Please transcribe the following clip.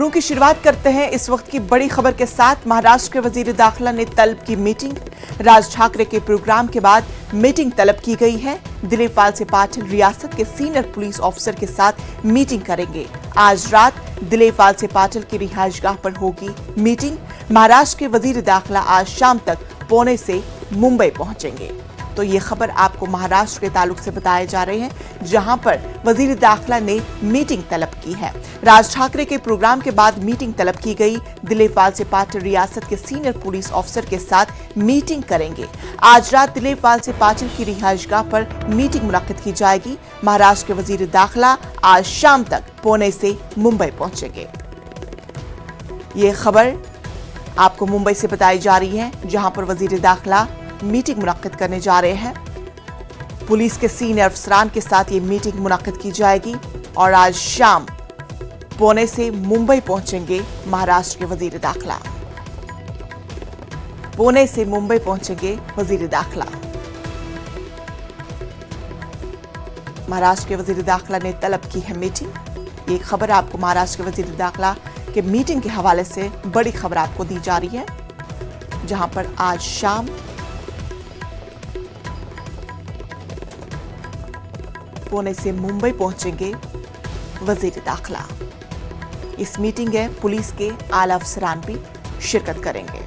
खबरों की शुरुआत करते हैं इस वक्त की बड़ी खबर के साथ। महाराष्ट्र के वजीर दाखिला ने तलब की मीटिंग। राज ठाकरे के प्रोग्राम के बाद मीटिंग तलब की गई है। दिलीप वालसे पाटिल रियासत के सीनियर पुलिस ऑफिसर के साथ मीटिंग करेंगे। आज रात दिलीप वालसे पाटिल की रिहाइशगाह पर होगी मीटिंग। महाराष्ट्र के वजीर दाखिला आज शाम तक पुणे से मुंबई पहुंचेंगे। तो ये खबर आपको महाराष्ट्र के ताल्लुक से बताए जा रहे हैं, जहां पर वजीर दाखिला ने मीटिंग तलब की है। राज ठाकरे के प्रोग्राम के बाद मीटिंग तलब की गई। दिलीप वालसे पाटिल रियासत के सीनियर पुलिस ऑफिसर के साथ मीटिंग करेंगे। आज रात दिलीप वालसे पाटिल की रिहाइशगाह पर मीटिंग मुनक्किद की जाएगी। महाराष्ट्र के वजीर दाखिला आज शाम तक पुणे से मुंबई पहुंचेंगे। ये खबर आपको मुंबई से बताई जा रही है, जहां पर वजीर दाखिला मीटिंग मुनक्किद करने जा रहे हैं। पुलिस के सीनियर अफसरान के साथ ये मीटिंग मुनक्किद की जाएगी और आज शाम पुणे से मुंबई पहुंचेंगे महाराष्ट्र के वजीर दाखिला। पुणे से मुंबई पहुंचेंगे वजीर दाखिला। महाराष्ट्र के वजीर दाखिला ने तलब की है मीटिंग। ये खबर आपको महाराष्ट्र के वजीर दाखिला के मीटिंग के हवाले से बड़ी खबर आपको दी जा रही है, जहां पर आज शाम पुणे से मुंबई पहुंचेंगे वजीर दाखिला। इस मीटिंग में पुलिस के आला अफसरान भी शिरकत करेंगे।